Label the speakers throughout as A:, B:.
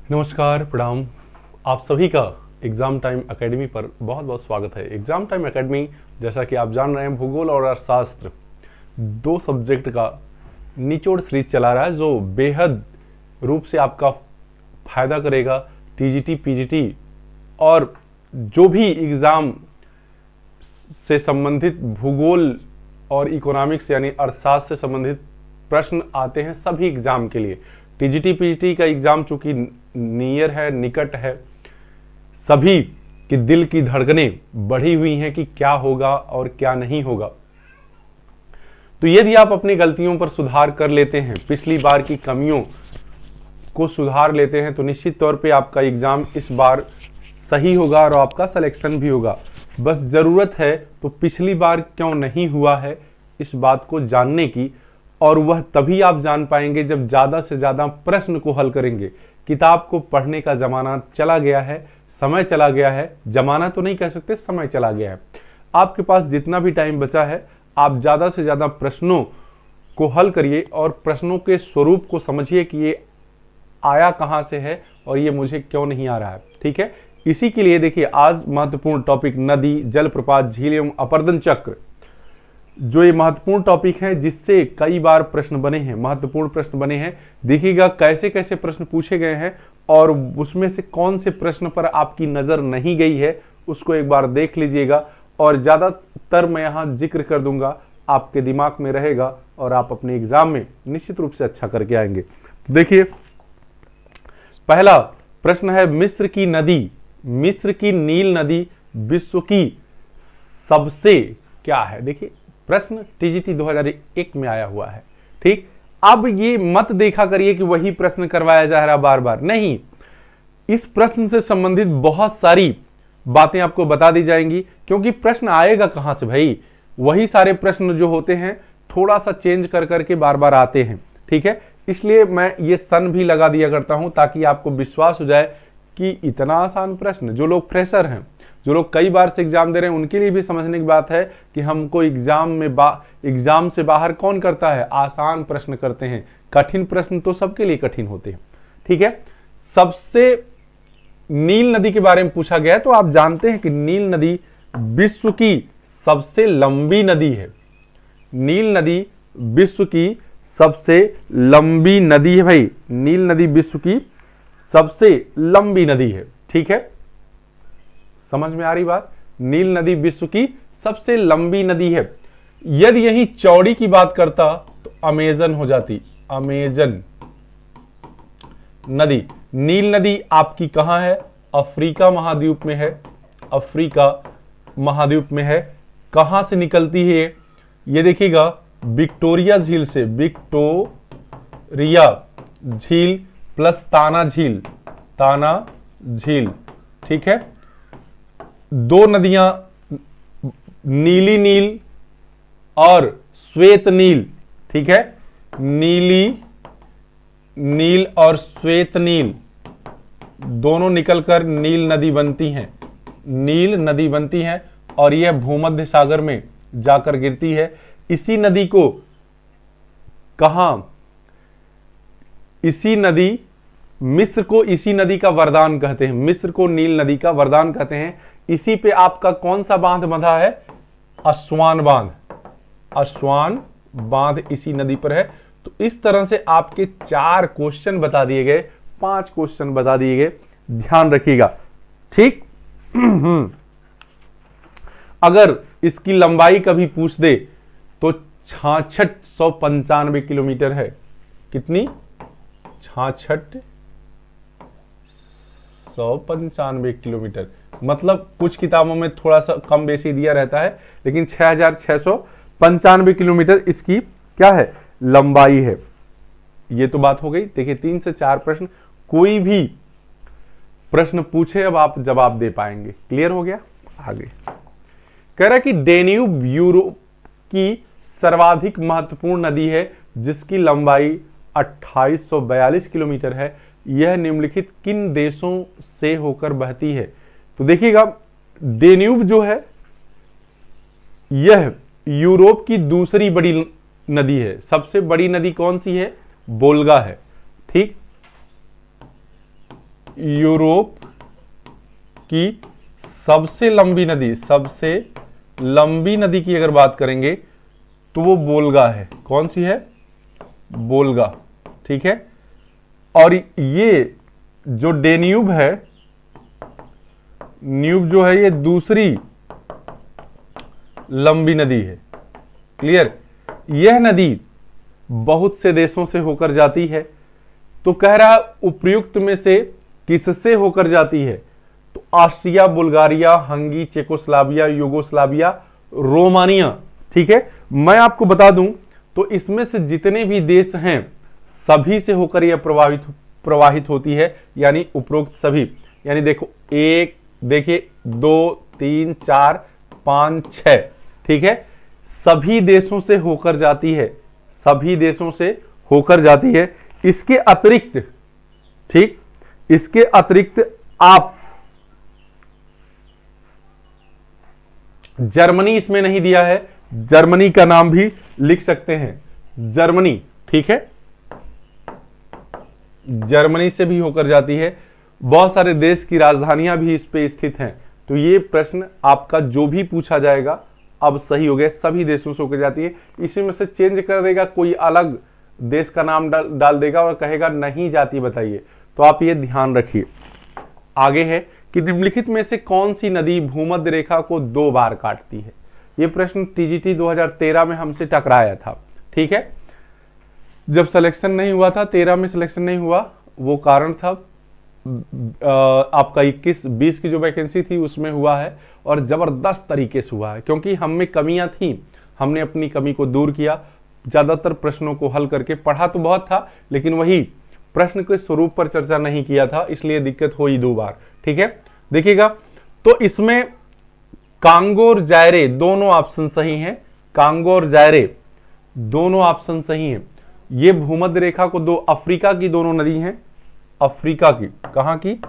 A: नमस्कार, प्रणाम। आप सभी का एग्ज़ाम टाइम एकेडमी पर बहुत बहुत स्वागत है। एग्ज़ाम टाइम एकेडमी, जैसा कि आप जान रहे हैं, भूगोल और अर्थशास्त्र दो सब्जेक्ट का निचोड़ सीरीज चला रहा है, जो बेहद रूप से आपका फायदा करेगा। टीजीटी, पीजीटी और जो भी एग्ज़ाम से संबंधित भूगोल और इकोनॉमिक्स यानी अर्थशास्त्र से संबंधित प्रश्न आते हैं सभी एग्ज़ाम के लिए। टीजीटी पीजीटी का एग्ज़ाम चूंकि नियर है, निकट है, सभी की दिल की धड़कनें बढ़ी हुई हैं कि क्या होगा और क्या नहीं होगा। तो यदि आप अपनी गलतियों पर सुधार कर लेते हैं, पिछली बार की कमियों को सुधार लेते हैं, तो निश्चित तौर पे आपका एग्ज़ाम इस बार सही होगा और आपका सिलेक्शन भी होगा। बस ज़रूरत है तो पिछली बार क्यों नहीं हुआ है इस बात को जानने की, और वह तभी आप जान पाएंगे जब ज़्यादा से ज़्यादा प्रश्न को हल करेंगे। किताब को पढ़ने का ज़माना चला गया है, समय चला गया है, ज़माना तो नहीं कह सकते, समय चला गया है। आपके पास जितना भी टाइम बचा है, आप ज़्यादा से ज़्यादा प्रश्नों को हल करिए और प्रश्नों के स्वरूप को समझिए कि ये आया कहाँ से है और ये मुझे क्यों नहीं आ रहा है। ठीक है, इसी के लिए देखिए आज महत्वपूर्ण टॉपिक नदी, जलप्रपात, झील एवं अपरदन चक्र, जो ये महत्वपूर्ण टॉपिक है जिससे कई बार प्रश्न बने हैं, महत्वपूर्ण प्रश्न बने हैं। देखिएगा कैसे कैसे प्रश्न पूछे गए हैं और उसमें से कौन से प्रश्न पर आपकी नज़र नहीं गई है उसको एक बार देख लीजिएगा, और ज़्यादातर मैं यहाँ जिक्र कर दूंगा, आपके दिमाग में रहेगा और आप अपने एग्जाम में निश्चित रूप से अच्छा करके आएंगे। देखिए पहला प्रश्न है, मिस्र की नदी, मिस्र की नील नदी विश्व की सबसे क्या है। देखिए प्रश्न टीजीटी 2001 में आया हुआ है। ठीक, अब ये मत देखा करिए कि वही प्रश्न करवाया जा रहा बार बार, नहीं। इस प्रश्न से संबंधित बहुत सारी बातें आपको बता दी जाएंगी, क्योंकि प्रश्न आएगा कहां से भाई, वही सारे प्रश्न जो होते हैं थोड़ा सा चेंज कर करके बार बार आते हैं। ठीक है, इसलिए मैं ये सन भी लगा दिया करता हूं ताकि आपको विश्वास हो जाए कि इतना आसान प्रश्न, जो लोग फ्रेशर हैं, जो लोग कई बार से एग्जाम दे रहे हैं, उनके लिए भी समझने की बात है कि हमको एग्जाम से बाहर कौन करता है, आसान प्रश्न करते हैं। कठिन प्रश्न तो सबके लिए कठिन होते हैं। ठीक है, सबसे नील नदी के बारे में पूछा गया है, तो आप जानते हैं कि नील नदी विश्व की सबसे लंबी नदी है। नील नदी विश्व की सबसे लंबी नदी है भाई, नील नदी विश्व की सबसे लंबी नदी है। ठीक है, समझ में आ रही बात, नील नदी विश्व की सबसे लंबी नदी है। यदि यही चौड़ी की बात करता तो अमेजन हो जाती, अमेजन नदी। नील नदी आपकी कहां है, अफ्रीका महाद्वीप में है, अफ्रीका महाद्वीप में है। कहां से निकलती है ये देखिएगा, विक्टोरिया झील से, विक्टोरिया झील प्लस ताना झील, ताना झील। ठीक है, दो नदियां नीली नील और श्वेत नील। ठीक है, नीली नील और श्वेत नील दोनों निकलकर नील नदी बनती हैं, नील नदी बनती है, और यह भूमध्य सागर में जाकर गिरती है। इसी नदी को कहां, इसी नदी, मिस्र को इसी नदी का वरदान कहते हैं, मिस्र को नील नदी का वरदान कहते हैं। इसी पे आपका कौन सा बांध बंधा है, अस्वान बांध, अस्वान बांध इसी नदी पर है। तो इस तरह से आपके 4 क्वेश्चन बता दिए गए, 5 क्वेश्चन बता दिए गए, ध्यान रखिएगा। ठीक अगर इसकी लंबाई कभी पूछ दे तो 6695 किलोमीटर है। कितनी, 6695 किलोमीटर। मतलब कुछ किताबों में थोड़ा सा कम बेसी दिया रहता है, लेकिन 6695 किलोमीटर इसकी क्या है, लंबाई है। ये तो बात हो गई। देखिए 3 से 4 प्रश्न, कोई भी प्रश्न पूछे अब आप जवाब दे पाएंगे। क्लियर हो गया। आगे कह रहा है कि डेन्यूब यूरोप की सर्वाधिक महत्वपूर्ण नदी है जिसकी लंबाई 2842 किलोमीटर है। यह निम्नलिखित किन देशों से होकर बहती है। तो देखिएगा डेन्यूब जो है यह यूरोप की दूसरी बड़ी नदी है। सबसे बड़ी नदी कौन सी है, वोल्गा है। ठीक, यूरोप की सबसे लंबी नदी, सबसे लंबी नदी की अगर बात करेंगे तो वो वोल्गा है। कौन सी है? वोल्गा। ठीक है। और ये जो डेन्यूब है, न्यूब जो है ये दूसरी लंबी नदी है। क्लियर? यह नदी बहुत से देशों से होकर जाती है। तो कह रहा उपयुक्त में से किससे होकर जाती है? तो Austria, Bulgaria, Hungary, Czechoslovakia, Yugoslavia, Romania. ठीक है। मैं आपको बता दूं तो इसमें से जितने भी देश हैं सभी से होकर यह प्रवाहित होती है, यानी उपरोक्त सभी। यानी देखो, एक देखिए, 2 3 4 5 6। ठीक है। सभी देशों से होकर जाती है, सभी देशों से होकर जाती है। इसके अतिरिक्त, ठीक, इसके अतिरिक्त आप जर्मनी इसमें नहीं दिया है, जर्मनी का नाम भी लिख सकते हैं, जर्मनी। ठीक है। जर्मनी से भी होकर जाती है। बहुत सारे देश की राजधानियां भी इस पे स्थित हैं। तो ये प्रश्न आपका जो भी पूछा जाएगा अब सही हो गया, सभी देशों से होकर जाती है। इसी में से चेंज कर देगा, कोई अलग देश का नाम डाल देगा और कहेगा नहीं जाती बताइए। तो आप ये ध्यान रखिए। आगे है कि निम्नलिखित में से कौन सी नदी भूमध्य रेखा को 2 बार काटती है? ये प्रश्न टीजीटी 2013 में हमसे टकराया था। ठीक है। जब सिलेक्शन नहीं हुआ था, 13 में सिलेक्शन नहीं हुआ, वो कारण था आपका 21-20 की जो वैकेंसी थी उसमें हुआ है, और जबरदस्त तरीके से हुआ है, क्योंकि हम में कमियां थी, हमने अपनी कमी को दूर किया। ज्यादातर प्रश्नों को हल करके, पढ़ा तो बहुत था लेकिन वही प्रश्न के स्वरूप पर चर्चा नहीं किया था, इसलिए दिक्कत हुई 2 बार। ठीक है। देखिएगा, तो इसमें कांगो और जायरे दोनों ऑप्शन सही हैं। कांगो और जायरे दोनों ऑप्शन सही हैं। ये भूमध्य रेखा को अफ्रीका की दोनों नदी हैं, अफ्रीका की, कहां की?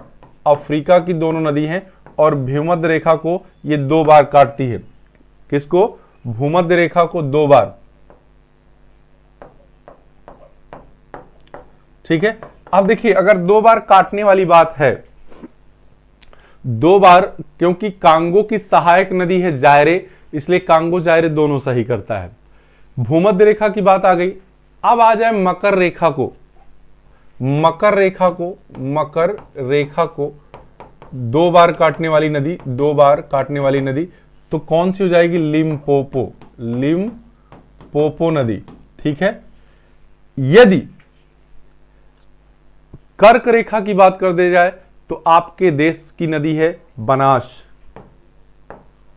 A: अफ्रीका की दोनों नदी हैं, और भूमध्य रेखा को ये 2 बार काटती है। किसको? भूमध्य रेखा को 2 बार। ठीक है। अब देखिए, अगर 2 बार काटने वाली बात है, 2 बार, क्योंकि कांगो की सहायक नदी है जायरे, इसलिए कांगो जायरे दोनों सही करता है। भूमध्य रेखा की बात आ गई। अब आ जाए मकर रेखा को। मकर रेखा को 2 बार काटने वाली नदी, 2 बार काटने वाली नदी, तो कौन सी हो जाएगी? लिम्पोपो नदी। ठीक है। यदि कर्क रेखा की बात कर दे जाए तो आपके देश की नदी है बनास।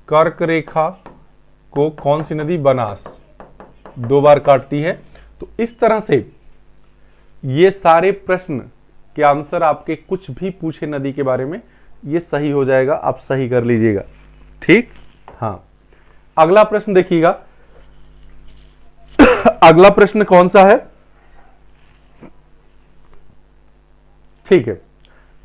A: कर्क रेखा को कौन सी नदी? बनास 2 बार काटती है। तो इस तरह से ये सारे प्रश्न के आंसर आपके कुछ भी पूछे नदी के बारे में, ये सही हो जाएगा, आप सही कर लीजिएगा। ठीक। हाँ, अगला प्रश्न देखिएगा। अगला प्रश्न कौन सा है? ठीक है।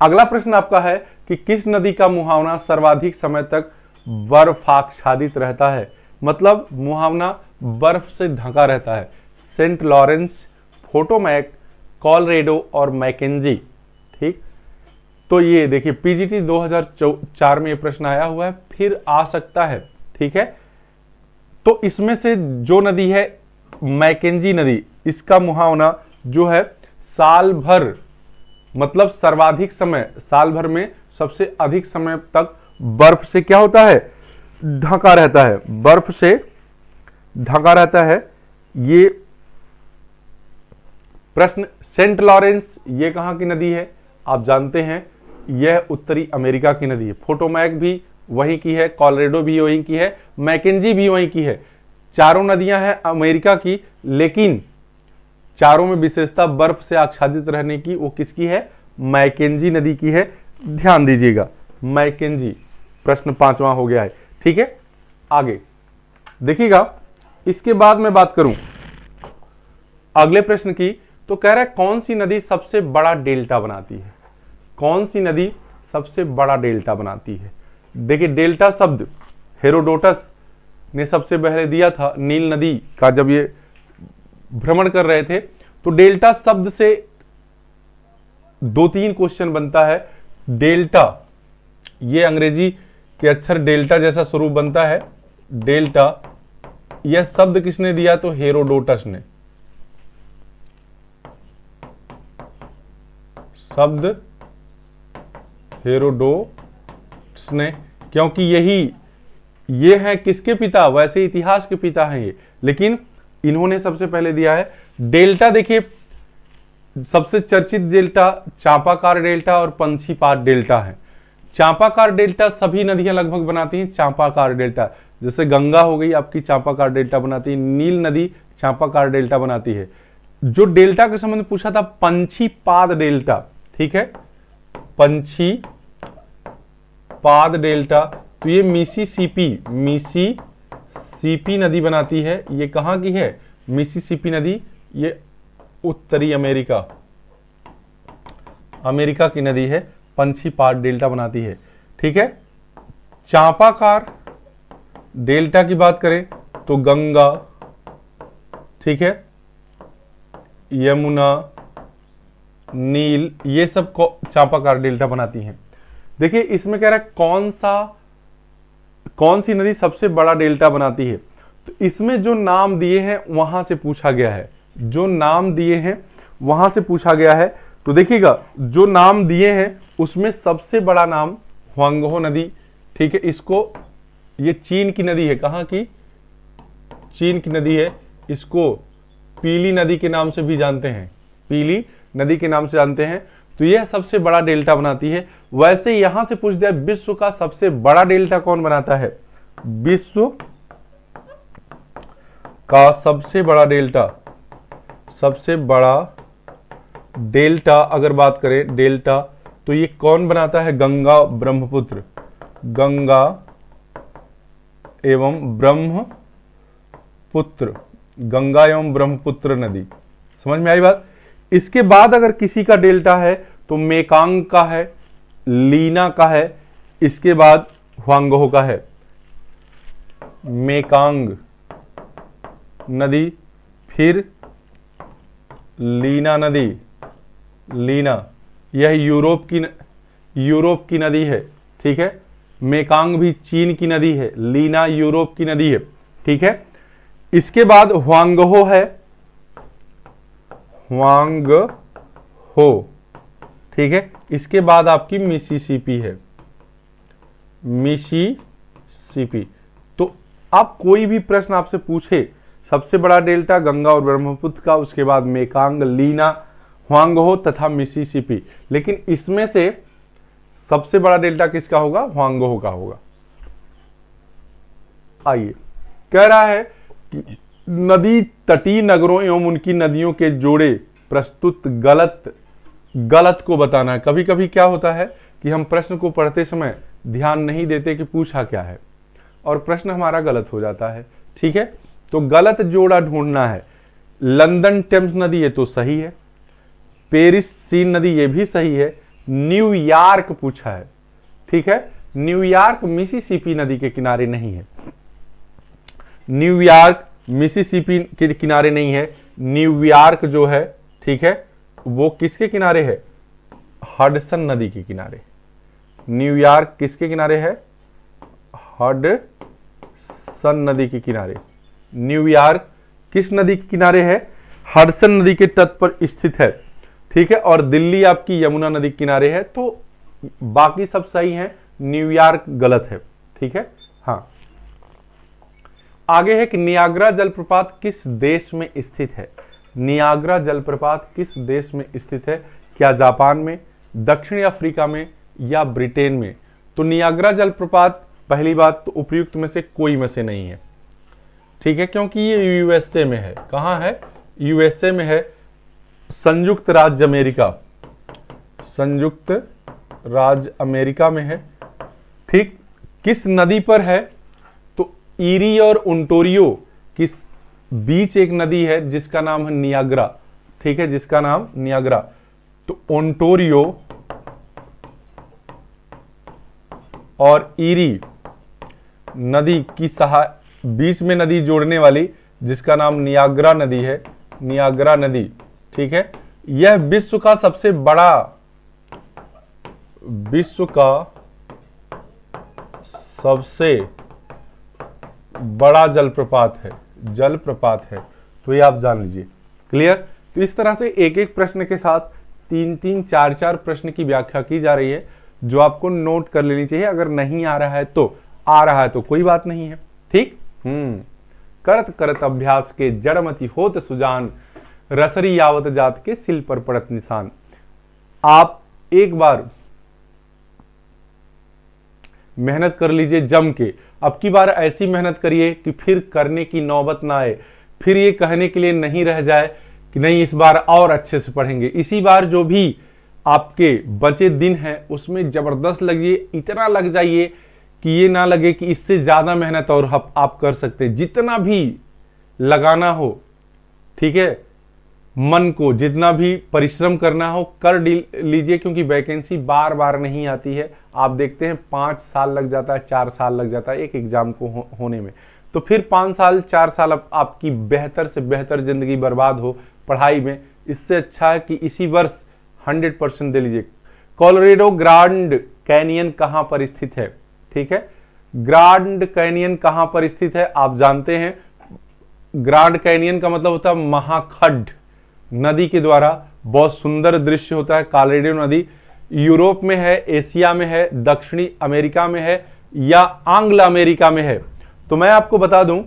A: अगला प्रश्न आपका है कि किस नदी का मुहावना सर्वाधिक समय तक बर्फाच्छादित रहता है? मतलब मुहावना बर्फ से ढका रहता है। सेंट लॉरेंस, पोटोमैक, कॉलोराडो और मैकेंजी। ठीक। तो ये देखिए, पीजीटी 2004 में ये प्रश्न आया हुआ है, फिर आ सकता है। ठीक है। तो इसमें से जो नदी है मैकेंजी नदी, इसका मुहावना जो है साल भर, मतलब सर्वाधिक समय, साल भर में सबसे अधिक समय तक बर्फ से क्या होता है? ढका रहता है, बर्फ से ढका रहता है। ये प्रश्न सेंट लॉरेंस, ये कहां की नदी है? आप जानते हैं यह उत्तरी अमेरिका की नदी है। पोटोमैक भी वहीं की है, कॉलोराडो भी वहीं की है, मैकेंजी भी वहीं की है। चारों नदियां हैं अमेरिका की, लेकिन चारों में विशेषता बर्फ से आच्छादित रहने की वो किसकी है? मैकेंजी नदी की है। ध्यान दीजिएगा, मैकेंजी। प्रश्न 5वां हो गया है। ठीक है। आगे देखिएगा, इसके बाद मैं बात करूं अगले प्रश्न की, तो कह रहा है कौन सी नदी सबसे बड़ा डेल्टा बनाती है? कौन सी नदी सबसे बड़ा डेल्टा बनाती है? देखिए, डेल्टा शब्द हेरोडोटस ने सबसे पहले दिया था नील नदी का, जब ये भ्रमण कर रहे थे। तो डेल्टा शब्द से 2-3 क्वेश्चन बनता है डेल्टा, ये अंग्रेजी के अक्षर डेल्टा जैसा स्वरूप बनता है, डेल्टा। यह शब्द किसने दिया? तो हेरोडोटस ने। शब्द हेरोडोटस ने, क्योंकि ये है किसके पिता? वैसे इतिहास के पिता हैं ये, लेकिन इन्होंने सबसे पहले दिया है। डेल्टा देखिए, सबसे चर्चित डेल्टा चापाकार डेल्टा और पंछीपाद डेल्टा है। चापाकार डेल्टा सभी नदियां लगभग बनाती हैं चापाकार डेल्टा, जैसे गंगा हो गई आपकी चापाकार डेल्टा बनाती है, नील नदी चापाकार डेल्टा बनाती है। जो डेल्टा के संबंध में पूछा था पंछीपाद डेल्टा, ठीक है, पंछीपाद डेल्टा, तो ये मिसिसिपी नदी बनाती है। ये कहां की है? मिसिसिपी नदी, ये उत्तरी अमेरिका की नदी है, पंछीपाद डेल्टा बनाती है, ठीक है। चापाकार डेल्टा की बात करें तो गंगा, ठीक है, यमुना, नील, ये सब चापाकार डेल्टा बनाती हैं। देखिए इसमें कह रहा है कौन सी नदी सबसे बड़ा डेल्टा बनाती है, तो इसमें जो नाम दिए हैं वहां से पूछा गया है, जो नाम दिए हैं वहां से पूछा गया है। तो देखिएगा जो नाम दिए हैं उसमें सबसे बड़ा नाम ह्वांगहो नदी, ठीक है, इसको, ये चीन की नदी है, कहां की? चीन की नदी है, इसको पीली नदी के नाम से भी जानते हैं, पीली नदी के नाम से जानते हैं। तो यह सबसे बड़ा डेल्टा बनाती है। वैसे यहां से पूछ दिया विश्व का सबसे बड़ा डेल्टा कौन बनाता है? विश्व का सबसे बड़ा डेल्टा अगर बात करें डेल्टा, तो ये कौन बनाता है? गंगा ब्रह्मपुत्र, गंगा एवं ब्रह्मपुत्र नदी। समझ में आई बात? इसके बाद अगर किसी का डेल्टा है तो मेकांग का है, लीना का है, इसके बाद ह्वांगहो का है। मेकांग नदी, फिर लीना नदी, यह यूरोप की नदी है, ठीक है। मेकांग भी चीन की नदी है, लीना यूरोप की नदी है, ठीक है। इसके बाद ह्वांगहो है, ठीक है। इसके बाद आपकी मिसिसिपी है, मिसिसिपी। तो आप कोई भी प्रश्न आपसे पूछे, सबसे बड़ा डेल्टा गंगा और ब्रह्मपुत्र का, उसके बाद मेकांग, लीना, ह्वांगहो तथा मिसिसिपी, लेकिन इसमें से सबसे बड़ा डेल्टा किसका होगा? ह्वांगहो का होगा। आइए, कह रहा है कि नदी तटीय नगरों एवं उनकी नदियों के जोड़े प्रस्तुत गलत को बताना है। कभी कभी क्या होता है कि हम प्रश्न को पढ़ते समय ध्यान नहीं देते कि पूछा क्या है और प्रश्न हमारा गलत हो जाता है, ठीक है। तो गलत जोड़ा ढूंढना है। लंदन टेम्स नदी ये तो सही है, पेरिस सीन नदी ये भी सही है, न्यूयॉर्क पूछा है, ठीक है। न्यूयॉर्क मिसिसिपी नदी के किनारे नहीं है, न्यूयॉर्क मिसिसिपी के किनारे नहीं है। न्यूयॉर्क जो है, ठीक है, वो किसके किनारे है? हडसन नदी के किनारे। न्यूयॉर्क किसके किनारे है? हडसन नदी के किनारे। न्यूयॉर्क किस नदी के किनारे है? हडसन नदी के तट पर स्थित है, ठीक है। और दिल्ली आपकी यमुना नदी के किनारे है। तो बाकी सब सही है, न्यूयॉर्क गलत है, ठीक है। हाँ, आगे है कि नियाग्रा जलप्रपात किस देश में स्थित है? नियाग्रा जलप्रपात किस देश में स्थित है? क्या जापान में, दक्षिण अफ्रीका में या ब्रिटेन में? तो नियाग्रा जलप्रपात, पहली बात तो उपयुक्त में से कोई में से नहीं है, ठीक है, क्योंकि ये यूएसए में है। कहां है? यूएसए में है, संयुक्त राज्य अमेरिका में है, ठीक। किस नदी पर है? तो ईरी और ओंटारियो किस बीच एक नदी है जिसका नाम है नियाग्रा, ठीक है, जिसका नाम नियाग्रा। तो ओंटारियो और ईरी नदी की बीच में नदी जोड़ने वाली जिसका नाम नियाग्रा नदी है, नियाग्रा नदी, ठीक है। यह विश्व का सबसे बड़ा विश्व का सबसे बड़ा जलप्रपात है, तो ये आप जान लीजिए। क्लियर। तो इस तरह से एक एक प्रश्न के साथ 3-3, 4-4 प्रश्न की व्याख्या की जा रही है, जो आपको नोट कर लेनी चाहिए। अगर नहीं आ रहा है तो, आ रहा है तो कोई बात नहीं है। ठीक। करत करत अभ्यास के जड़मति होत सुजान, रसरी यावत जात के सिल पर पड़त निशान। आप एक बार मेहनत कर लीजिए जम के। अब की बार ऐसी मेहनत करिए कि फिर करने की नौबत ना आए, फिर ये कहने के लिए नहीं रह जाए कि नहीं इस बार और अच्छे से पढ़ेंगे। इसी बार जो भी आपके बचे दिन हैं उसमें जबरदस्त लगिए, इतना लग जाइए कि ये ना लगे कि इससे ज्यादा मेहनत और आप कर सकते हैं। जितना भी लगाना हो, ठीक है, मन को जितना भी परिश्रम करना हो कर लीजिए, क्योंकि वैकेंसी बार बार नहीं आती है। आप देखते हैं 5 साल लग जाता है, 4 साल लग जाता है एक एग्जाम को होने में। तो फिर 5 साल 4 साल आपकी बेहतर से बेहतर जिंदगी बर्बाद हो पढ़ाई में। इससे अच्छा है कि इसी वर्ष 100% दे लीजिए। कोलोराडो ग्रैंड कैनियन कहां पर स्थित है? ठीक है, ग्रैंड कैनियन कहां पर स्थित है आप जानते हैं। ग्रैंड कैनियन का मतलब होता है महाखड्ड नदी के द्वारा बहुत सुंदर दृश्य होता है। कोलोराडो नदी यूरोप में है, एशिया में है, दक्षिणी अमेरिका में है या आंग्ल अमेरिका में है? तो मैं आपको बता दूं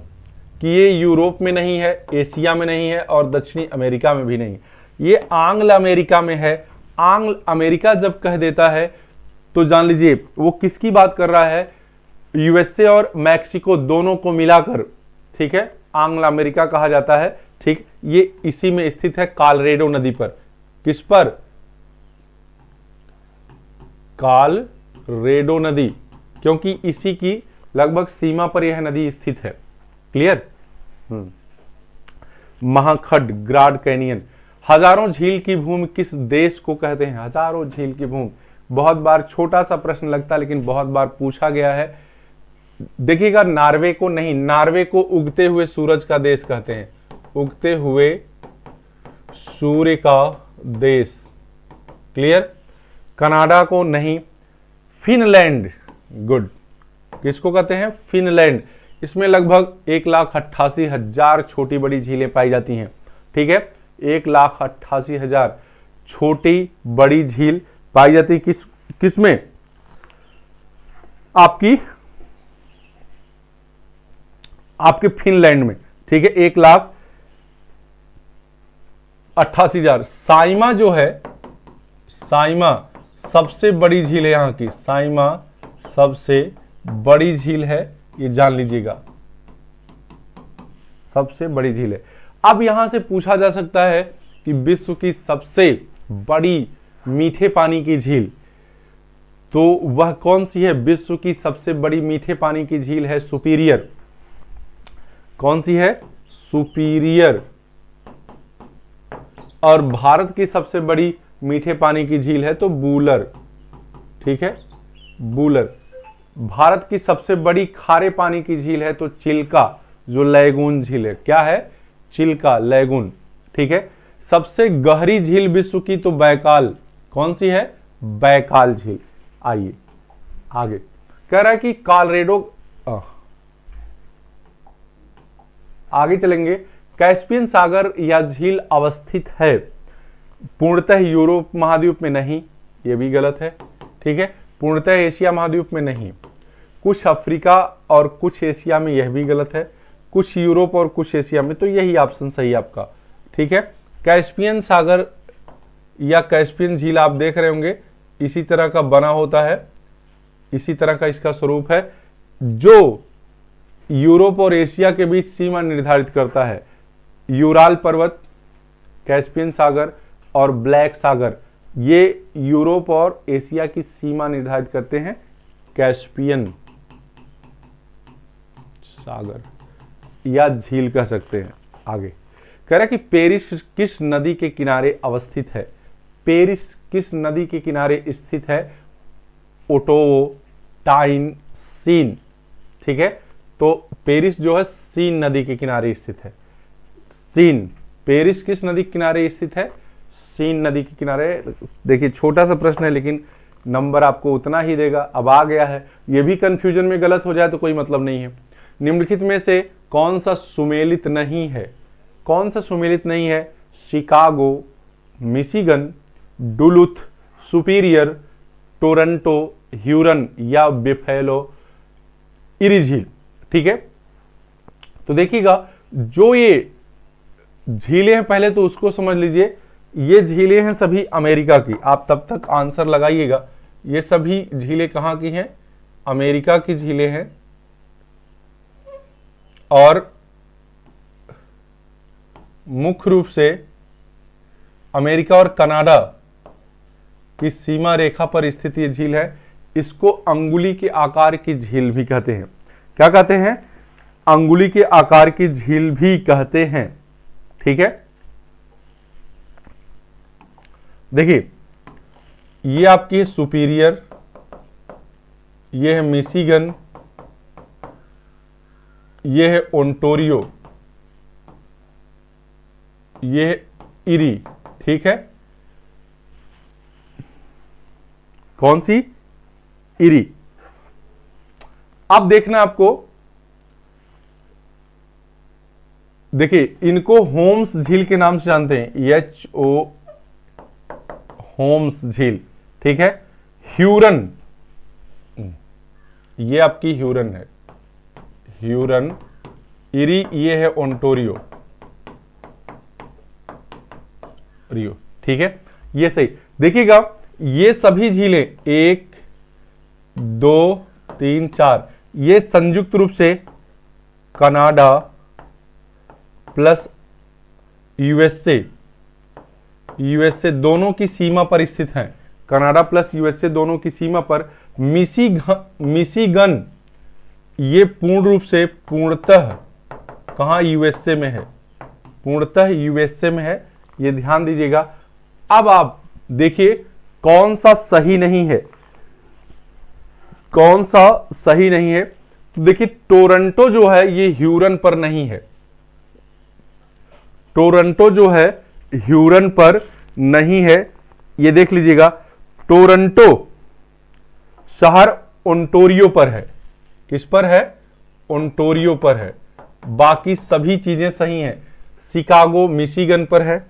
A: कि ये यूरोप में नहीं है, एशिया में नहीं है और दक्षिणी अमेरिका में भी नहीं, ये आंग्ल अमेरिका में है। आंग्ल अमेरिका जब कह देता है तो जान लीजिए वो किसकी बात कर रहा है? यूएसए और मैक्सिको दोनों को मिलाकर, ठीक है, आंग्ल अमेरिका कहा जाता है। ठीक, ये इसी में स्थित है, कोलोराडो नदी पर। किस पर? कोलोराडो नदी, क्योंकि इसी की लगभग सीमा पर यह नदी स्थित है। क्लियर। महाखड्ड ग्रैंड कैनियन। हजारों झील की भूमि किस देश को कहते हैं? हजारों झील की भूमि, बहुत बार छोटा सा प्रश्न लगता है लेकिन बहुत बार पूछा गया है। देखिएगा, नॉर्वे को नहीं, नॉर्वे को उगते हुए सूरज का देश कहते हैं, उगते हुए सूर्य का देश। क्लियर। कनाडा को नहीं, फिनलैंड, गुड, किसको कहते हैं? फिनलैंड। इसमें लगभग 1,88,000 छोटी बड़ी झीलें पाई जाती हैं। ठीक है, 1,88,000 छोटी बड़ी झील पाई जाती। किस में? आपके फिनलैंड में। ठीक है, 1,88,000। साइमा जो है, साइमा सबसे बड़ी झील है यहां की, साइमा सबसे बड़ी झील है, ये जान लीजिएगा, सबसे बड़ी झील है। अब यहां से पूछा जा सकता है कि विश्व की सबसे बड़ी मीठे पानी की झील, तो वह कौन सी है? विश्व की सबसे बड़ी मीठे पानी की झील है सुपीरियर। कौन सी है? सुपीरियर। और भारत की सबसे बड़ी मीठे पानी की झील है तो बूलर। ठीक है, बूलर। भारत की सबसे बड़ी खारे पानी की झील है तो चिल्का, जो लैगून झील है। क्या है? चिल्का, लैगून। ठीक है, सबसे गहरी झील विश्व की तो बैकाल। कौन सी है? बैकाल झील। आइए आगे, कह रहा है कि कोलोराडो, आगे चलेंगे। कैस्पियन सागर या झील अवस्थित है? पूर्णतः यूरोप महाद्वीप में नहीं, यह भी गलत है। ठीक है, पूर्णतः एशिया महाद्वीप में नहीं, कुछ अफ्रीका और कुछ एशिया में, यह भी गलत है। कुछ यूरोप और कुछ एशिया में, तो यही ऑप्शन सही है आपका। ठीक है, कैस्पियन सागर या कैस्पियन झील आप देख रहे होंगे इसी तरह का बना होता है, इसी तरह का इसका स्वरूप है, जो यूरोप और एशिया के बीच सीमा निर्धारित करता है। यूराल पर्वत, कैस्पियन सागर और ब्लैक सागर, ये यूरोप और एशिया की सीमा निर्धारित करते हैं। कैस्पियन सागर या झील कह सकते हैं। आगे कह रहा है कि पेरिस किस नदी के किनारे अवस्थित है? पेरिस किस नदी के किनारे स्थित है? ओटोवो, टाइन, सीन। ठीक है, तो पेरिस जो है सीन नदी के किनारे स्थित है। सीन, पेरिस किस नदी के किनारे स्थित है? सीन नदी के किनारे। देखिए छोटा सा प्रश्न है लेकिन नंबर आपको उतना ही देगा। अब आ गया है, ये भी कंफ्यूजन में गलत हो जाए तो कोई मतलब नहीं है। निम्नलिखित में से कौन सा सुमेलित नहीं है? कौन सा सुमेलित नहीं है? Chicago, Michigan, Duluth, Superior, Toronto, Huron या बिफेलो इरी झील। ठीक है, तो देखिएगा जो ये झीलें हैं पहले तो उसको समझ लीजिए। ये झीलें हैं सभी अमेरिका की। आप तब तक आंसर लगाइएगा। ये सभी झीलें कहाँ की हैं? अमेरिका की झीलें हैं। और मुख्य रूप से अमेरिका और कनाडा की सीमा रेखा पर स्थित ये झील है। इसको अंगुली के आकार की झील भी कहते हैं। क्या कहते हैं? अंगुली के आकार की झील भी कहते हैं। ठीक है, देखिए ये आपकी है सुपीरियर, ये है मिशिगन, ये है ओंटारियो, ये है इरी। ठीक है, कौन सी? इरी। अब देखना आपको, देखिए इनको होम्स झील के नाम से जानते हैं, HO होम्स झील। ठीक है, ह्यूरन, ये आपकी ह्यूरन है, ह्यूरन। इरी ये है ओंटारियो, रियो। ठीक है, ये सही। देखिएगा ये सभी झीलें 1 2 3 4 ये संयुक्त रूप से कनाडा प्लस यूएसए दोनों की सीमा पर स्थित हैं। कनाडा प्लस यूएसए दोनों की सीमा पर मिशिगन ये पूर्ण रूप से पूर्णतः कहां? यूएसए में है, पूर्णतः यूएसए में है। ये ध्यान दीजिएगा। अब आप देखिए कौन सा सही नहीं है, कौन सा सही नहीं है। तो देखिए टोरंटो जो है ये ह्यूरन पर नहीं है, टोरंटो जो है ह्यूरन पर नहीं है। ये देख लीजिएगा, टोरंटो शहर ओंटारियो पर है। किस पर है? ओंटारियो पर है। बाकी सभी चीजें सही हैं। शिकागो मिशिगन पर है,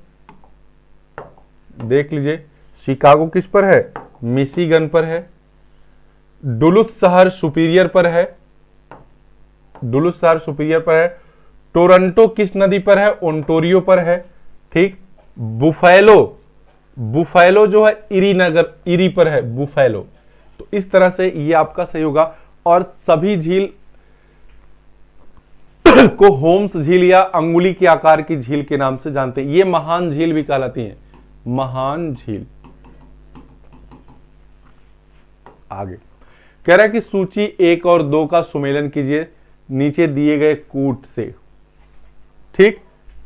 A: देख लीजिए शिकागो किस पर है? मिशिगन पर है। डुलुथ शहर सुपीरियर पर है, डुलुथ शहर सुपीरियर पर है। टोरंटो किस नदी पर है? ओंटारियो पर है। ठीक, बुफेलो जो है इरी पर है, बुफेलो। तो इस तरह से ये आपका सही होगा। और सभी झील को होम्स झील या अंगुली के आकार की झील के नाम से जानते हैं। ये महान झील भी कहलाती हैं, महान झील। आगे कह रहा है कि सूची 1 और 2 का सुमेलन कीजिए नीचे दिए गए कूट से। ठीक,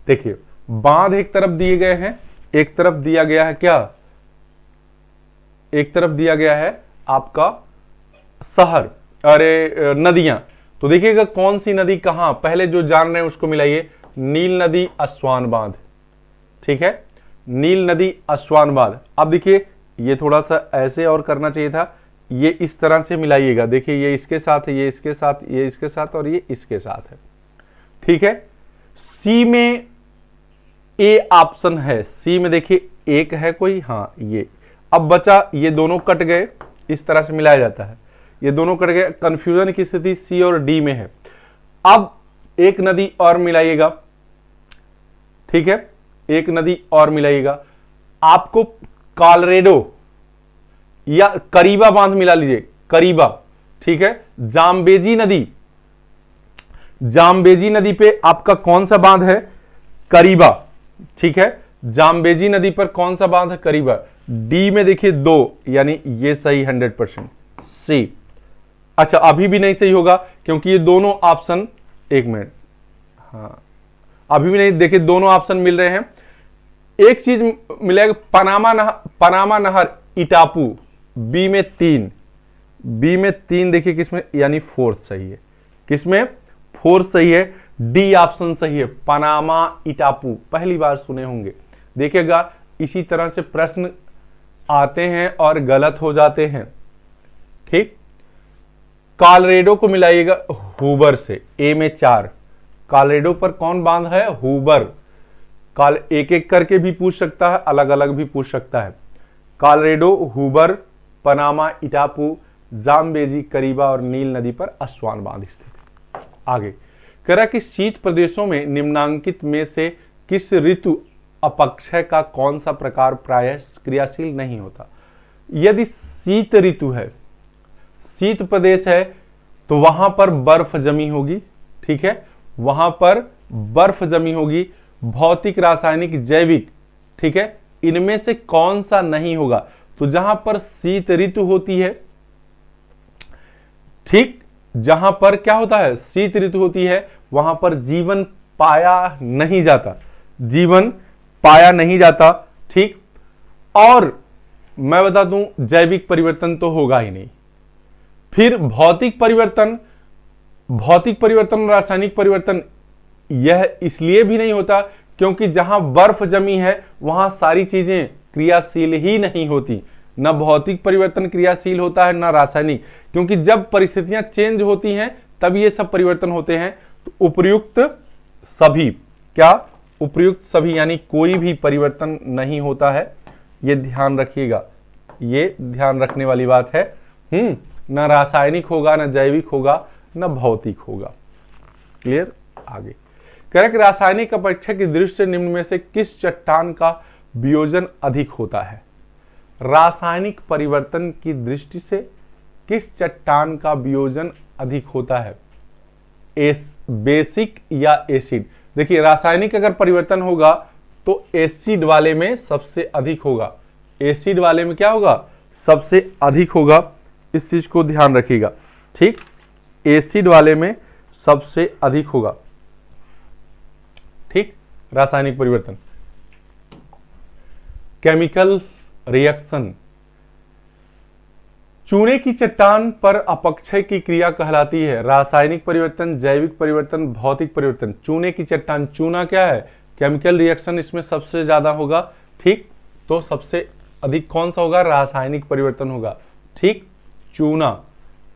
A: देखिए बांध एक तरफ दिए गए हैं, एक तरफ दिया गया है क्या? एक तरफ दिया गया है आपका शहर, अरे नदियां। तो देखिएगा कौन सी नदी कहां, पहले जो जान रहे हैं उसको मिलाइए। नील नदी अस्वान बांध। ठीक है, नील नदी अस्वान बांध। अब देखिए ये थोड़ा सा ऐसे और करना चाहिए था, ये इस तरह से मिलाइएगा। देखिए ये इसके साथ है, ये इसके साथ, ये इसके साथ और ये इसके साथ है। ठीक है, सी में ए ऑप्शन है, सी में देखिए एक है कोई, हाँ ये। अब बचा ये दोनों कट गए, इस तरह से मिलाया जाता है। ये दोनों कट गए, कंफ्यूजन की स्थिति सी और डी में है। अब एक नदी और मिलाइएगा। ठीक है, एक नदी और मिलाइएगा। आपको कॉलोराडो या करीबा बांध मिला लीजिए, करीबा। ठीक है, जाम्बेजी नदी, जाम्बेजी नदी पे आपका कौन सा बांध है? करीबा। ठीक है, जाम्बेजी नदी पर कौन सा बांध है? करीबा। डी में देखिए 2, यानी ये सही 100%। सी, अच्छा अभी भी नहीं सही होगा क्योंकि ये दोनों ऑप्शन, एक मिनट, हाँ अभी भी नहीं। देखिए दोनों ऑप्शन मिल रहे हैं, एक चीज मिलेगा पनामा नहर इटापू, बी में 3, बी में 3 देखिए किसमें, यानी 4th सही है। किसमें? 4th सही है। डी ऑप्शन सही है, पनामा इटापू। पहली बार सुने होंगे। देखिएगा इसी तरह से प्रश्न आते हैं और गलत हो जाते हैं। ठीक, कॉलोराडो को मिलाइएगा हूबर से, ए में 4, कॉलोराडो पर कौन बांध है? हूबर। एक एक करके भी पूछ सकता है, अलग अलग भी पूछ सकता है। कॉलोराडो, हूबर, पनामा, इटापू, जाम्बेजी, करीबा और नील नदी पर अस्वान बांध स्थित। आगे कह रहा कि शीत प्रदेशों में निम्नांकित में से किस ऋतु अपक्षय का कौन सा प्रकार प्रायः क्रियाशील नहीं होता? यदि शीत ऋतु है, शीत प्रदेश है, तो वहां पर बर्फ जमी होगी। ठीक है, वहां पर बर्फ जमी होगी। भौतिक, रासायनिक, जैविक, ठीक है, इनमें से कौन सा नहीं होगा? तो जहां पर शीत ऋतु होती है, ठीक, जहां पर क्या होता है? शीत ऋतु होती है, वहां पर जीवन पाया नहीं जाता, जीवन पाया नहीं जाता। ठीक, और मैं बता दूं जैविक परिवर्तन तो होगा ही नहीं। फिर भौतिक परिवर्तन, रासायनिक परिवर्तन यह इसलिए भी नहीं होता क्योंकि जहां बर्फ जमी है वहां सारी चीजें क्रियाशील ही नहीं होती। न भौतिक परिवर्तन क्रियाशील होता है, न रासायनिक, क्योंकि जब परिस्थितियां चेंज होती हैं तब ये सब परिवर्तन होते हैं। तो उपर्युक्त सभी, क्या? उपर्युक्त सभी यानी कोई भी परिवर्तन नहीं होता है। ये ध्यान रखिएगा, ये ध्यान रखने वाली बात है। न रासायनिक होगा, न जैविक होगा, न भौतिक होगा। क्लियर? आगे कह रहे कि रासायनिक अपेक्षा की दृष्टि से निम्न में से किस चट्टान का वियोजन अधिक होता है? रासायनिक परिवर्तन की दृष्टि से किस चट्टान का वियोजन अधिक होता है? बेसिक या एसिड? देखिए, रासायनिक अगर परिवर्तन होगा तो एसिड वाले में सबसे अधिक होगा। एसिड वाले में क्या होगा? सबसे अधिक होगा। इस चीज को ध्यान रखिएगा। ठीक, एसिड वाले में सबसे अधिक होगा। ठीक, रासायनिक परिवर्तन। केमिकल रिएक्शन, चूने की चट्टान पर अपक्षय की क्रिया कहलाती है। रासायनिक परिवर्तन, जैविक परिवर्तन, भौतिक परिवर्तन। चूने की चट्टान, चूना क्या है? केमिकल रिएक्शन इसमें सबसे ज्यादा होगा। ठीक, तो सबसे अधिक कौन सा होगा? रासायनिक परिवर्तन होगा। ठीक, चूना,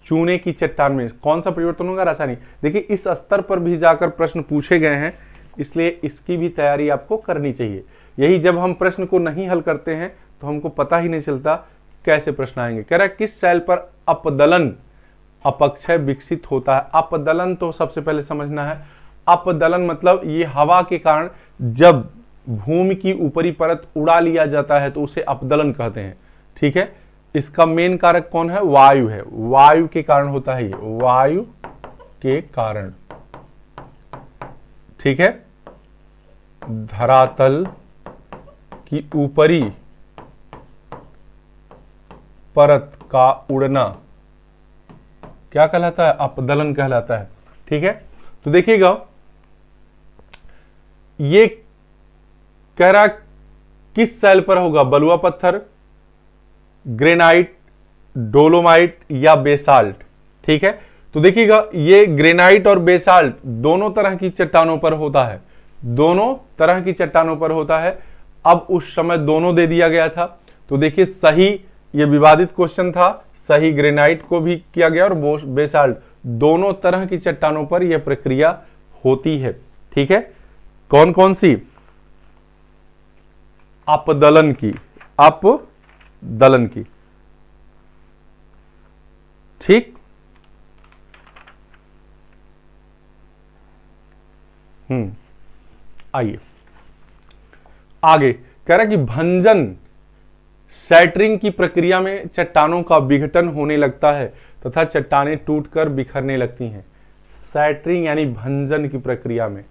A: चूने की चट्टान में कौन सा परिवर्तन होगा? रासायनिक। देखिए, इस स्तर पर भी जाकर प्रश्न पूछे गए हैं, इसलिए इसकी भी तैयारी आपको करनी चाहिए। यही जब हम प्रश्न को नहीं हल करते हैं तो हमको पता ही नहीं चलता कैसे प्रश्न आएंगे। कह रहा है किस सेल पर अपदलन अपक्षय विकसित होता है? अपदलन तो सबसे पहले समझना है। अपदलन मतलब ये हवा के कारण जब भूमि की ऊपरी परत उड़ा लिया जाता है तो उसे अपदलन कहते हैं। ठीक है, इसका मेन कारक कौन है? वायु है। वायु के कारण होता है ये, वायु के कारण। ठीक है, धरातल की ऊपरी परत का उड़ना क्या कहलाता है? अपदलन कहलाता है। ठीक है, तो देखिएगा, ये कह रहा किस सेल पर होगा? बलुआ पत्थर, ग्रेनाइट, डोलोमाइट या बेसाल्ट। ठीक है, तो देखिएगा, ये ग्रेनाइट और बेसाल्ट दोनों तरह की चट्टानों पर होता है, दोनों तरह की चट्टानों पर होता है। अब उस समय दोनों दे दिया गया था, तो देखिए सही, ये विवादित क्वेश्चन था, सही ग्रेनाइट को भी किया गया और बेसाल्ट, दोनों तरह की चट्टानों पर यह प्रक्रिया होती है। ठीक है, कौन कौन सी? अपदलन की, अपदलन की। ठीक, आइए आगे। कह रहा है कि भंजन, सैटरिंग की प्रक्रिया में चट्टानों का विघटन होने लगता है तथा चट्टानें टूटकर बिखरने लगती हैं। सैटरिंग यानी भंजन की प्रक्रिया में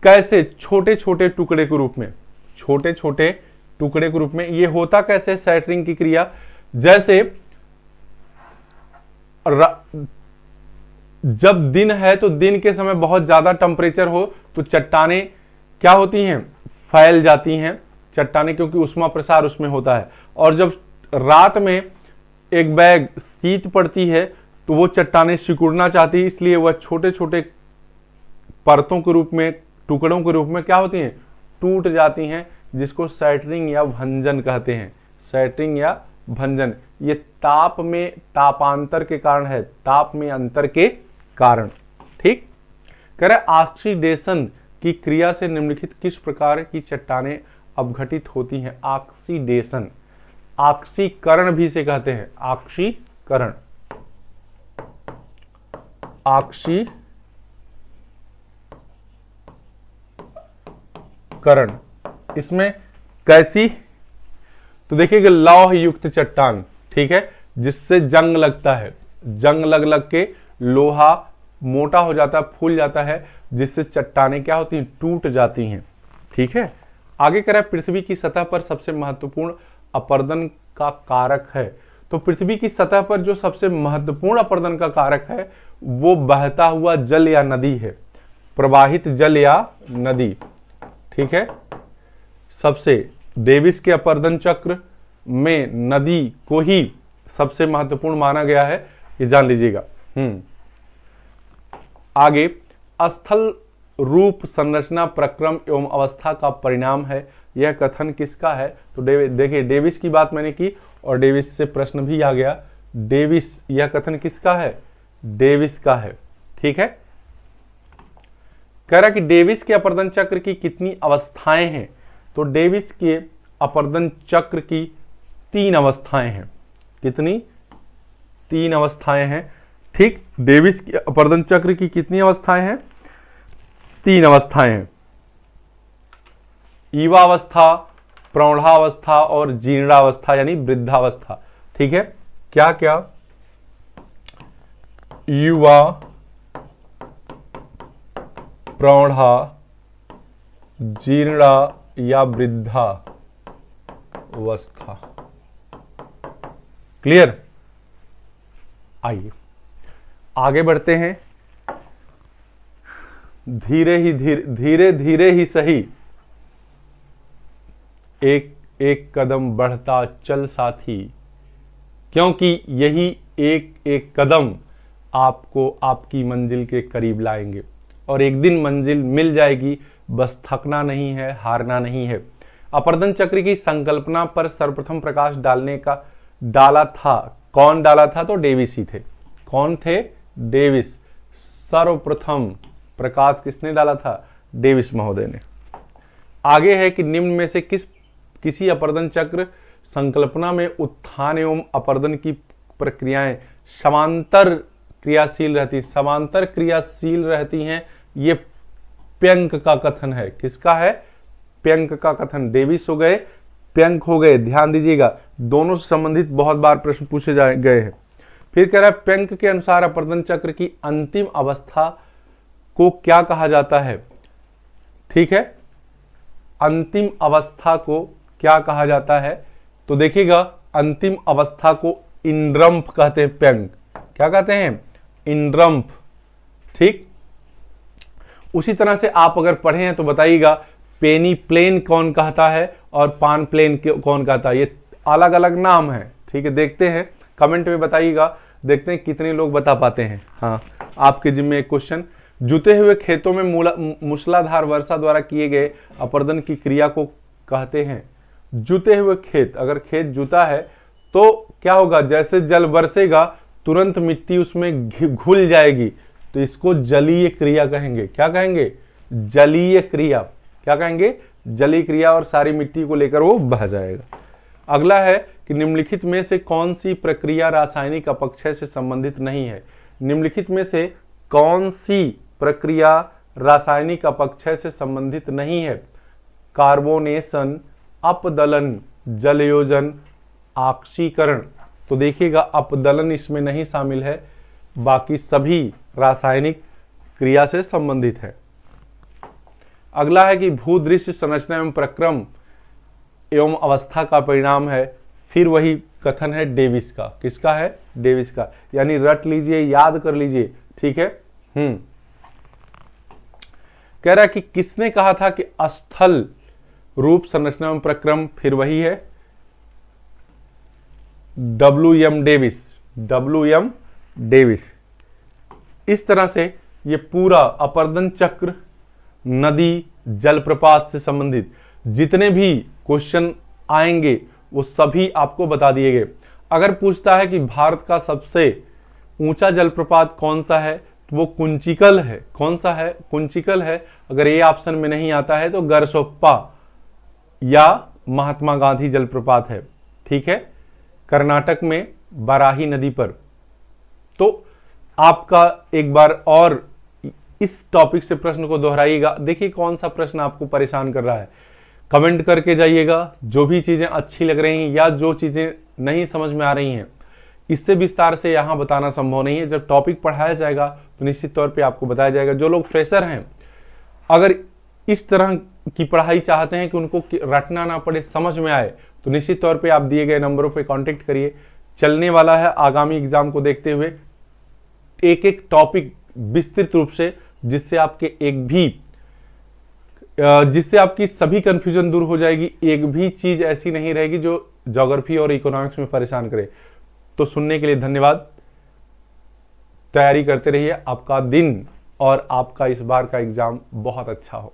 A: कैसे? छोटे छोटे टुकड़े के रूप में, छोटे छोटे टुकड़े के रूप में। ये होता कैसे सैटरिंग की क्रिया? जैसे जब दिन है तो दिन के समय बहुत ज्यादा टेम्परेचर हो तो चट्टानें क्या होती हैं? फैल जाती हैं चट्टानें, क्योंकि उष्मा प्रसार उसमें होता है। और जब रात में एक बैग शीत पड़ती है तो वो चट्टानें सिकुड़ना चाहती है, इसलिए वह छोटे छोटे परतों के रूप में, टुकड़ों के रूप में क्या होती हैं? टूट जाती हैं, जिसको सैटरिंग या भंजन कहते हैं। शैटरिंग या भंजन। ये ताप में तापांतर के कारण है, ताप में अंतर के कारण। ठीक, कह रहे ऑक्सीडेशन की क्रिया से निम्नलिखित किस प्रकार की चट्टानें अपघटित होती हैं? ऑक्सीडेशन, ऑक्सीकरण भी इसे कहते हैं, ऑक्सीकरण, ऑक्सीकरण। इसमें कैसी? तो देखिएगा लौह युक्त चट्टान, ठीक है, जिससे जंग लगता है, जंग लग लग के लोहा मोटा हो जाता है, फूल जाता है, जिससे चट्टानें क्या होती हैं? टूट जाती हैं। ठीक है, आगे कह रहा है पृथ्वी की सतह पर सबसे महत्वपूर्ण अपरदन का कारक है। तो पृथ्वी की सतह पर जो सबसे महत्वपूर्ण अपरदन का कारक है वो बहता हुआ जल या नदी है, प्रवाहित जल या नदी। ठीक है, सबसे डेविस के अपरदन चक्र में नदी को ही सबसे महत्वपूर्ण माना गया है, ये जान लीजिएगा। आगे, स्थल रूप संरचना प्रक्रम एवं अवस्था का परिणाम है, यह कथन किसका है? तो देखिए डेविस की बात मैंने की और डेविस से प्रश्न भी आ गया। डेविस, यह कथन किसका है? डेविस का है। ठीक है, कह रहा कि डेविस के अपरदन चक्र की कितनी अवस्थाएं हैं? तो डेविस के अपरदन चक्र की 3 अवस्थाएं हैं। कितनी? 3 अवस्थाएं हैं। ठीक, डेविस के अपरदन चक्र की कितनी अवस्थाएं हैं? 3 अवस्थाएं हैं, युवावस्था, प्रौढ़ावस्था और जीर्णावस्था यानी वृद्धावस्था। ठीक है, क्या क्या? युवा, प्रौढ़ा, जीर्णा या वृद्धावस्था। क्लियर? आइए आगे बढ़ते हैं। धीरे धीरे ही सही, एक एक कदम बढ़ता चल साथी, क्योंकि यही एक एक कदम आपको आपकी मंजिल के करीब लाएंगे और एक दिन मंजिल मिल जाएगी। बस थकना नहीं है, हारना नहीं है। अपरदन चक्र की संकल्पना पर सर्वप्रथम प्रकाश डाला था, कौन डाला था? तो डेविस ही थे। कौन थे? डेविस। सर्वप्रथम प्रकाश किसने डाला था? डेविस महोदय ने। आगे है कि निम्न में से किसी अपरदन चक्र संकल्पना में उत्थान एवं अपरदन की प्रक्रियाएं समांतर क्रियाशील रहती हैं। ये प्यंक का कथन है। किसका है? प्यंक का कथन। डेविस हो गए, प्यंक हो गए, ध्यान दीजिएगा, दोनों से संबंधित बहुत बार प्रश्न पूछे गए हैं। फिर कह रहा है प्यंक के अनुसार अपरदन चक्र की अंतिम अवस्था को क्या कहा जाता है? ठीक है, अंतिम अवस्था को क्या कहा जाता है? तो देखिएगा, अंतिम अवस्था को इंड्रम्प कहते हैं। प्यंक क्या कहते हैं? इंड्रम्प। ठीक, उसी तरह से आप अगर पढ़े हैं तो बताइएगा पेनी प्लेन कौन कहता है और पान प्लेन कौन कहता है। ये अलग अलग नाम है। ठीक है, देखते हैं, कमेंट में बताइएगा, देखते हैं कितने लोग बता पाते हैं। हाँ, आपके जिम्मे एक क्वेश्चन। जुते हुए खेतों में मूसलाधार वर्षा द्वारा किए गए अपरदन की क्रिया को कहते हैं। जुते हुए खेत, अगर खेत जुता है तो क्या होगा? जैसे जल बरसेगा तुरंत मिट्टी उसमें घुल जाएगी, तो इसको जलीय क्रिया कहेंगे। क्या कहेंगे? जलीय क्रिया। क्या कहेंगे? जलीय क्रिया, और सारी मिट्टी को लेकर वो बह जाएगा। अगला है कि निम्नलिखित में से कौन सी प्रक्रिया रासायनिक अपक्षय से संबंधित नहीं है? निम्नलिखित में से कौन सी प्रक्रिया रासायनिक अपक्षय से संबंधित नहीं है? कार्बोनेशन, अपदलन, जलयोजन, ऑक्सीकरण। तो देखिएगा अपदलन इसमें नहीं शामिल है, बाकी सभी रासायनिक क्रिया से संबंधित है। अगला है कि भूदृश्य संरचना एवं प्रक्रम एवं अवस्था का परिणाम है। फिर वही कथन है डेविस का। किसका है? डेविस का। यानी रट लीजिए, याद कर लीजिए। ठीक है, कह रहा है कि किसने कहा था कि स्थल रूप संरचना एवं प्रक्रम? फिर वही है WM डेविस। इस तरह से ये पूरा अपरदन चक्र, नदी, जलप्रपात से संबंधित जितने भी क्वेश्चन आएंगे वो सभी आपको बता दिए गए। अगर पूछता है कि भारत का सबसे ऊंचा जलप्रपात कौन सा है, तो वो कुंचिकल है। कौन सा है? कुंचिकल है। अगर ये ऑप्शन में नहीं आता है तो गरसोप्पा या महात्मा गांधी जलप्रपात है। ठीक है, कर्नाटक में बराही नदी पर। तो आपका एक बार और इस टॉपिक से प्रश्न को दोहराइएगा। देखिए कौन सा प्रश्न आपको परेशान कर रहा है, कमेंट करके जाइएगा। जो भी चीजें अच्छी लग रही हैं या जो चीजें नहीं समझ में आ रही हैं, इससे विस्तार से यहां बताना संभव नहीं है। जब टॉपिक पढ़ाया जाएगा तो निश्चित तौर पे आपको बताया जाएगा। जो लोग फ्रेशर हैं, अगर इस तरह की पढ़ाई चाहते हैं कि उनको रटना ना पड़े, समझ में आए, तो निश्चित तौर पे आप दिए गए नंबरों पे कांटेक्ट करिए। चलने वाला है आगामी एग्जाम को देखते हुए एक एक टॉपिक विस्तृत रूप से, जिससे आपकी सभी कंफ्यूजन दूर हो जाएगी। एक भी चीज ऐसी नहीं रहेगी जो ज्योग्राफी और इकोनॉमिक्स में परेशान करे। तो सुनने के लिए धन्यवाद। तैयारी करते रहिए। आपका दिन और आपका इस बार का एग्जाम बहुत अच्छा हो।